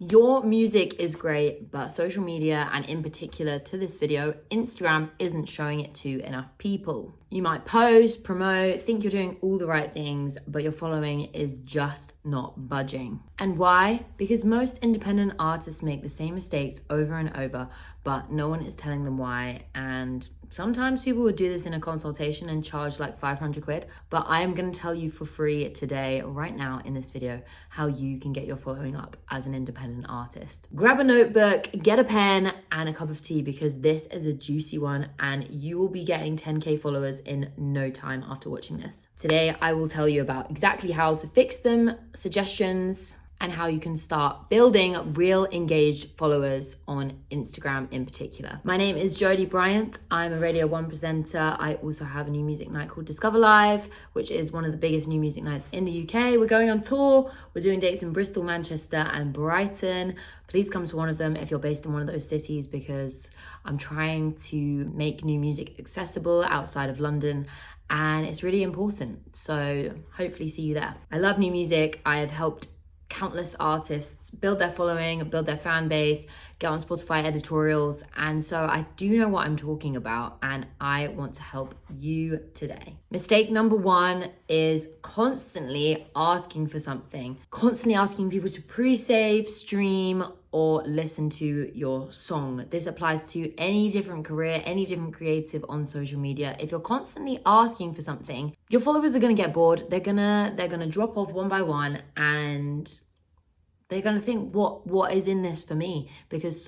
Your music is great, but social media, and in particular to this video, Instagram isn't showing it to enough people. You might post, promote, think you're doing all the right things, but your following is just not budging. And why? Because most independent artists make the same mistakes over and over, but no one is telling them why. And sometimes people would do this in a consultation and charge like 500 quid, but I am going to tell you for free today, right now in this video, how you can get your following up as an independent artist. Grab a notebook, get a pen and a cup of tea, because this is a juicy one and you will be getting 10K followers in no time after watching this. Today, I will tell you about exactly how to fix them, suggestions, and how you can start building real engaged followers on Instagram in particular. My name is Jodie Bryant. I'm a Radio 1 presenter. I also have a new music night called Discover Live, which is one of the biggest new music nights in the UK. We're going on tour. We're doing dates in Bristol, Manchester, and Brighton. Please come to one of them if you're based in one of those cities, because I'm trying to make new music accessible outside of London, and it's really important. So hopefully see you there. I love new music. I have helped countless artists build their following, build their fan base, get on Spotify editorials, and so I do know what I'm talking about, and I want to help you today. Mistake number one is constantly asking for something, constantly asking people to pre-save, stream, or listen to your song. This applies to any different career, any different creative on social media. If you're constantly asking for something, your followers are gonna get bored. They're gonna drop off one by one, and they're gonna think, what is in this for me? Because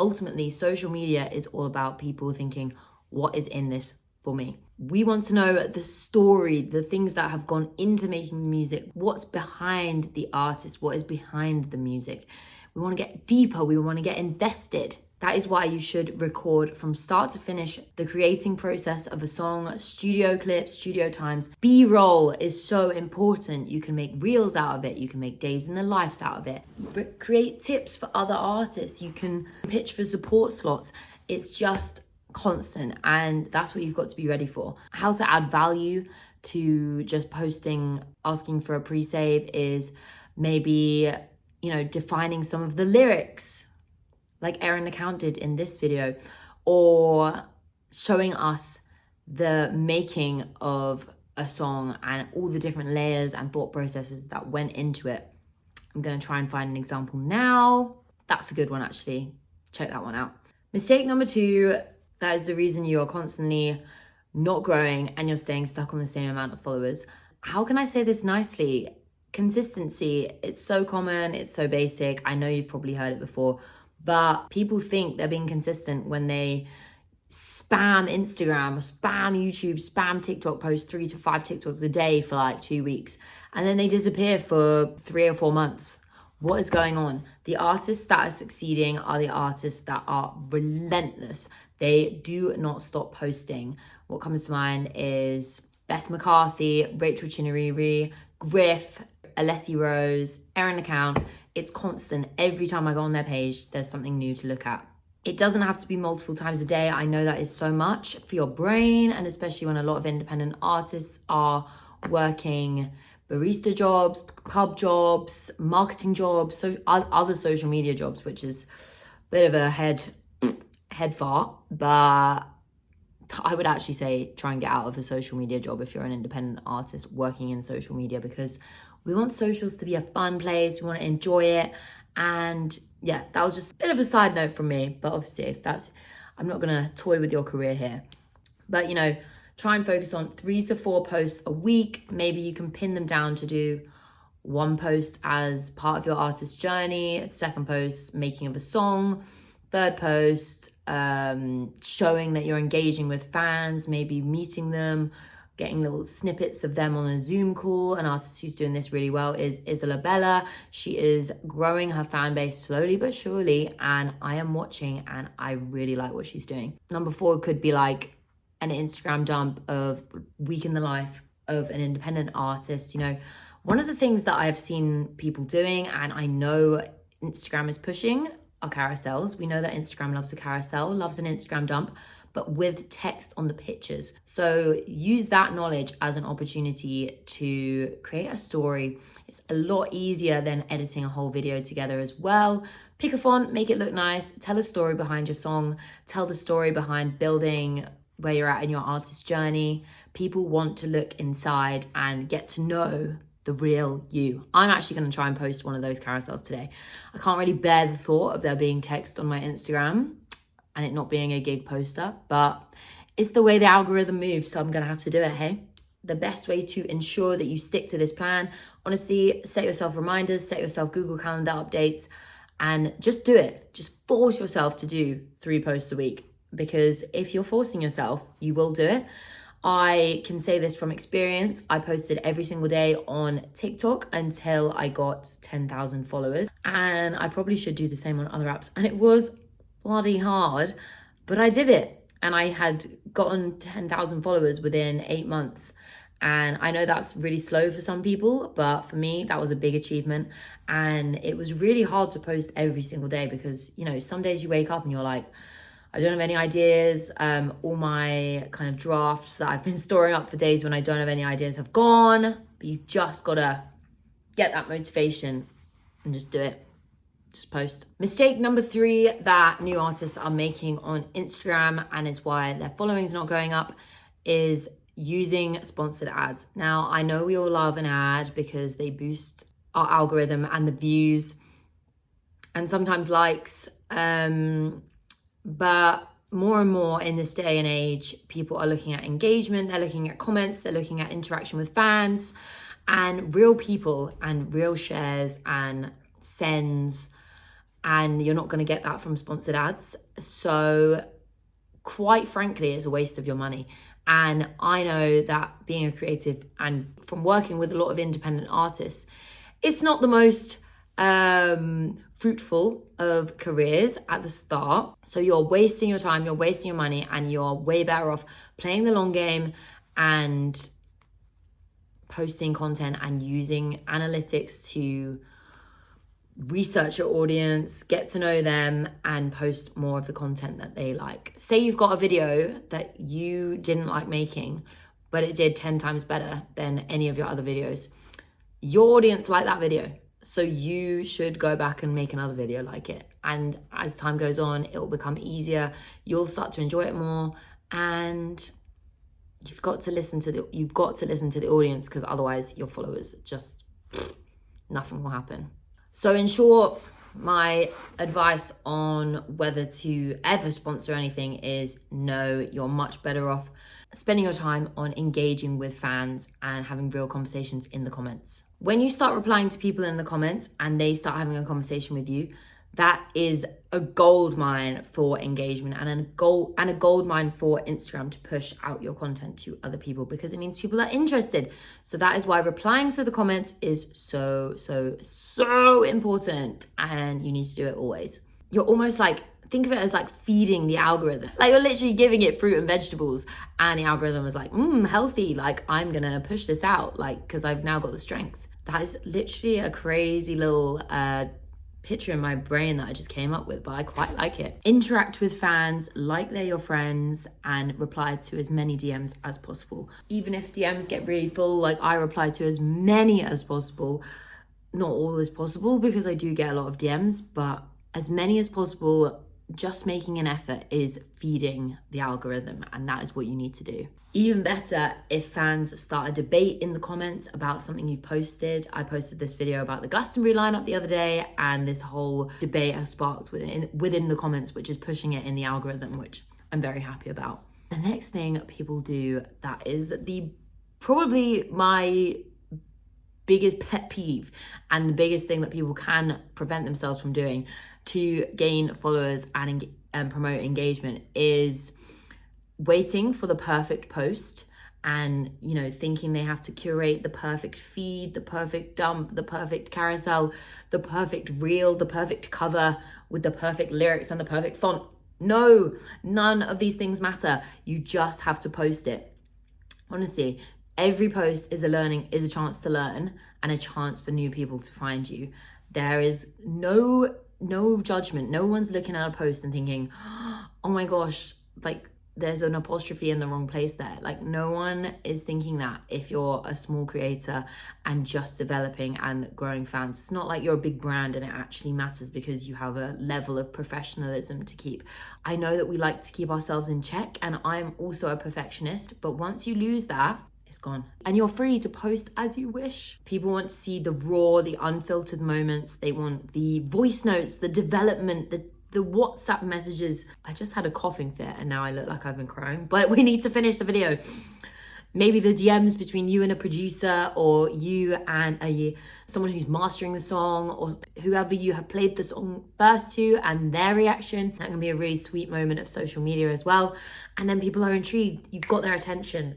ultimately, social media is all about people thinking, what is in this for me? We want to know the story, the things that have gone into making music, what's behind the artist, what is behind the music. We want to get deeper, we want to get invested. That is why you should record from start to finish the creating process of a song, studio clips, studio times. B-roll is so important. You can make reels out of it. You can make days in the lives out of it. Create tips for other artists. You can pitch for support slots. It's just constant, and that's what you've got to be ready for. How to add value to just posting, asking for a pre-save is maybe, defining some of the lyrics like Erin Account did in this video, or showing us the making of a song and all the different layers and thought processes that went into it. I'm going to try and find an example now. That's a good one, actually. Check that one out. Mistake number two, that is the reason you're constantly not growing and you're staying stuck on the same amount of followers. How can I say this nicely? Consistency. It's so common, it's so basic. I know you've probably heard it before, but people think they're being consistent when they spam Instagram, spam YouTube, spam TikTok, post 3 to 5 TikToks a day for like 2 weeks, and then they disappear for 3 or 4 months. What is going on? The artists that are succeeding are the artists that are relentless. They do not stop posting. What comes to mind is Beth McCarthy, Rachel Chinariri, Griff, Alessi Rose, Erin Account. It's constant. Every time I go on their page, there's something new to look at. It doesn't have to be multiple times a day. I know that is so much for your brain, and especially when a lot of independent artists are working barista jobs, pub jobs, marketing jobs, so other social media jobs, which is a bit of a head fart, but I would actually say try and get out of a social media job if you're an independent artist working in social media, because we want socials to be a fun place. We want to enjoy it. And yeah, that was just a bit of a side note from me. But obviously, I'm not going to toy with your career here. But, try and focus on 3 to 4 posts a week. Maybe you can pin them down to do 1 post as part of your artist journey, 2nd post, making of a song, 3rd post, showing that you're engaging with fans, maybe meeting them, getting little snippets of them on a Zoom call. An artist who's doing this really well is Isabella. She is growing her fan base slowly but surely, and I am watching and I really like what she's doing. Number 4 could be like an Instagram dump of week in the life of an independent artist. One of the things that I've seen people doing, and I know Instagram is pushing, are carousels. We know that Instagram loves a carousel, loves an Instagram dump, but with text on the pictures. So use that knowledge as an opportunity to create a story. It's a lot easier than editing a whole video together as well. Pick a font, make it look nice, tell a story behind your song, tell the story behind building where you're at in your artist journey. People want to look inside and get to know the real you. I'm actually going to try and post one of those carousels today. I can't really bear the thought of there being text on my Instagram and it not being a gig poster, but it's the way the algorithm moves, so I'm going to have to do it, hey? The best way to ensure that you stick to this plan, honestly, set yourself reminders, set yourself Google Calendar updates, and just do it. Just force yourself to do 3 posts a week, because if you're forcing yourself, you will do it. I can say this from experience. I posted every single day on TikTok until I got 10,000 followers. And I probably should do the same on other apps. And it was bloody hard, but I did it. And I had gotten 10,000 followers within 8 months. And I know that's really slow for some people, but for me, that was a big achievement. And it was really hard to post every single day because, you know, some days you wake up and you're like, I don't have any ideas. All my kind of drafts that I've been storing up for days when I don't have any ideas have gone. But you just gotta get that motivation and just do it. Just post. Mistake number 3 that new artists are making on Instagram, and is why their following's not going up, is using sponsored ads. Now, I know we all love an ad because they boost our algorithm and the views and sometimes likes. But more and more in this day and age, people are looking at engagement, they're looking at comments, they're looking at interaction with fans and real people and real shares and sends, and you're not going to get that from sponsored ads. So quite frankly, it's a waste of your money. And I know that being a creative and from working with a lot of independent artists, it's not the most fruitful of careers at the start. So you're wasting your time, you're wasting your money, and you're way better off playing the long game and posting content and using analytics to research your audience, get to know them, and post more of the content that they like. Say you've got a video that you didn't like making, but it did 10 times better than any of your other videos. Your audience liked that video, so you should go back and make another video like it. And as time goes on, it will become easier. You'll start to enjoy it more, and you've got to listen to the audience, because otherwise your followers just nothing will happen. So in short, my advice on whether to ever sponsor anything is no. You're much better off spending your time on engaging with fans and having real conversations in the comments. When you start replying to people in the comments and they start having a conversation with you, that is a gold mine for engagement and a gold mine for Instagram to push out your content to other people, because it means people are interested. So that is why replying to the comments is so important, and you need to do it always. You're almost like, think of it as like feeding the algorithm. Like you're literally giving it fruit and vegetables, and the algorithm is like, healthy, like I'm gonna push this out, like, because I've now got the strength. That is literally a crazy little picture in my brain that I just came up with, but I quite like it. Interact with fans like they're your friends and reply to as many DMs as possible. Even if DMs get really full, like I reply to as many as possible. Not all as possible, because I do get a lot of DMs, but as many as possible. Just making an effort is feeding the algorithm, and that is what you need to do. Even better if fans start a debate in the comments about something you've posted. I posted this video about the Glastonbury lineup the other day, and this whole debate has sparked within the comments, which is pushing it in the algorithm, which I'm very happy about. The next thing people do that is probably my biggest pet peeve and the biggest thing that people can prevent themselves from doing to gain followers and promote engagement is waiting for the perfect post and, you know, thinking they have to curate the perfect feed, the perfect dump, the perfect carousel, the perfect reel, the perfect cover with the perfect lyrics and the perfect font. No, none of these things matter. You just have to post it. Honestly, every post is a chance to learn and a chance for new people to find you. There is no judgment. No one's looking at a post and thinking, oh my gosh, like there's an apostrophe in the wrong place there. Like, no one is thinking that if you're a small creator and just developing and growing fans. It's not like you're a big brand and it actually matters because you have a level of professionalism to keep. I know that we like to keep ourselves in check, and I'm also a perfectionist, but once you lose that, it's gone. And you're free to post as you wish. People want to see the raw, the unfiltered moments. They want the voice notes, the development, the WhatsApp messages. I just had a coughing fit and now I look like I've been crying, but we need to finish the video. Maybe the DMs between you and a producer, or you and someone who's mastering the song, or whoever you have played the song first to, and their reaction. That can be a really sweet moment of social media as well. And then people are intrigued. You've got their attention.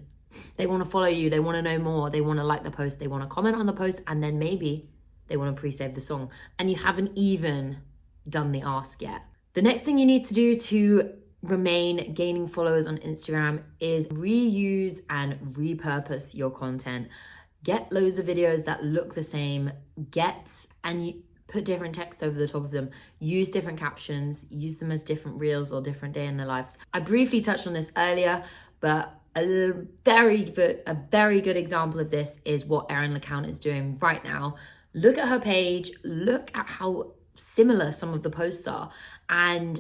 They want to follow you. They want to know more. They want to like the post. They want to comment on the post. And then maybe they want to pre-save the song. And you haven't even done the ask yet. The next thing you need to do to remain gaining followers on Instagram is reuse and repurpose your content. Get loads of videos that look the same, and you put different text over the top of them. Use different captions, use them as different reels or different day in their lives. I briefly touched on this earlier, but a very good example of this is what Erin LeCount is doing right now. Look at her page, look at how similar some of the posts are, and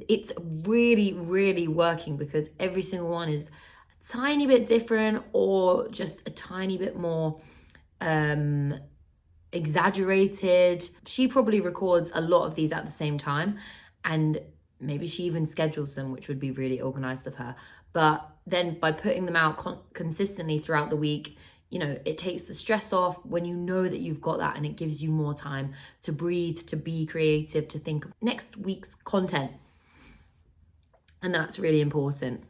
it's really, really working because every single one is a tiny bit different or just a tiny bit more exaggerated. She probably records a lot of these at the same time, and maybe she even schedules them, which would be really organized of her. But then by putting them out consistently throughout the week, you know, it takes the stress off when you know that you've got that, and it gives you more time to breathe, to be creative, to think of next week's content. And that's really important.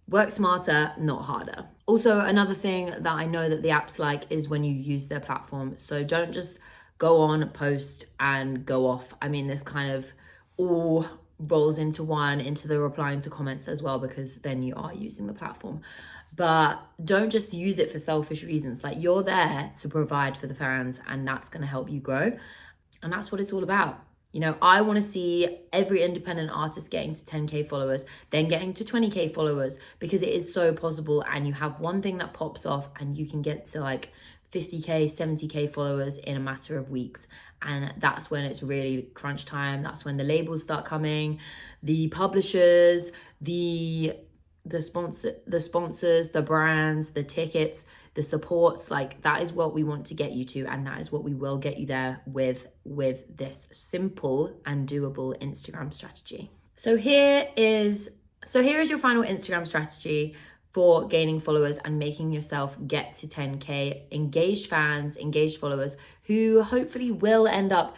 Work smarter, not harder. Also, another thing that I know that the apps like is when you use their platform. So don't just go on, post, and go off. I mean, this kind of all rolls into one, into the replying to comments as well, because then you are using the platform. But don't just use it for selfish reasons. Like, you're there to provide for the fans, and that's going to help you grow. And that's what it's all about. You know, I want to see every independent artist getting to 10K followers, then getting to 20K followers, because it is so possible. And you have one thing that pops off and you can get to like 50K, 70K followers in a matter of weeks. And that's when it's really crunch time. That's when the labels start coming, the publishers, the sponsors, the brands, the tickets, the supports. Like, that is what we want to get you to, and that is what we will get you there with this simple and doable Instagram strategy. So here is your final Instagram strategy for gaining followers and making yourself get to 10K. Engaged fans, engaged followers who hopefully will end up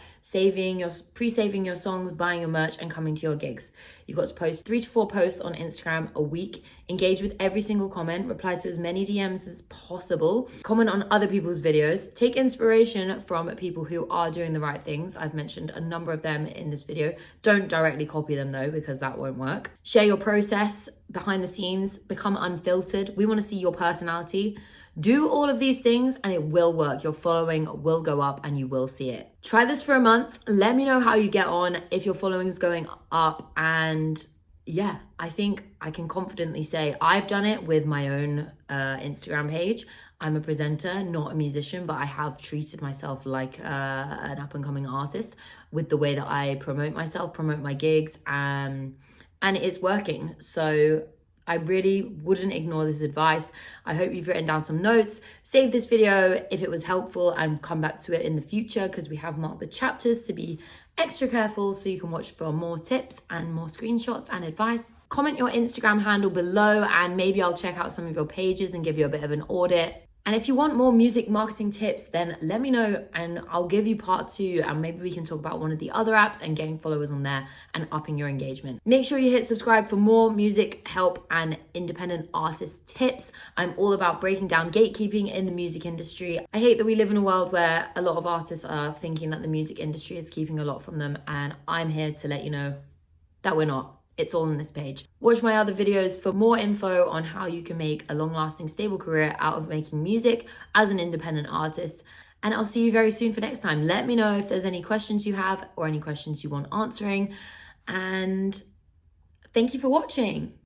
pre-saving your songs, buying your merch, and coming to your gigs. You've got to post 3 to 4 posts on Instagram a week. Engage with every single comment. Reply to as many DMs as possible. Comment on other people's videos. Take inspiration from people who are doing the right things. I've mentioned a number of them in this video. Don't directly copy them though, because that won't work. Share your process behind the scenes. Become unfiltered. We want to see your personality. Do all of these things and it will work. Your following will go up and you will see it. Try this for a month. Let me know how you get on, if your following is going up. And yeah, I think I can confidently say I've done it with my own Instagram page. I'm a presenter, not a musician, but I have treated myself like an up-and-coming artist with the way that I promote myself, promote my gigs, and it's working. So I really wouldn't ignore this advice. I hope you've written down some notes, save this video if it was helpful, and come back to it in the future, because we have marked the chapters to be extra careful, so you can watch for more tips and more screenshots and advice. Comment your Instagram handle below and maybe I'll check out some of your pages and give you a bit of an audit. And if you want more music marketing tips, then let me know and I'll give you part 2, and maybe we can talk about one of the other apps and getting followers on there and upping your engagement. Make sure you hit subscribe for more music help and independent artist tips. I'm all about breaking down gatekeeping in the music industry. I hate that we live in a world where a lot of artists are thinking that the music industry is keeping a lot from them, and I'm here to let you know that we're not. It's all on this page. Watch my other videos for more info on how you can make a long-lasting, stable career out of making music as an independent artist. And I'll see you very soon for next time. Let me know if there's any questions you have or any questions you want answering. And thank you for watching.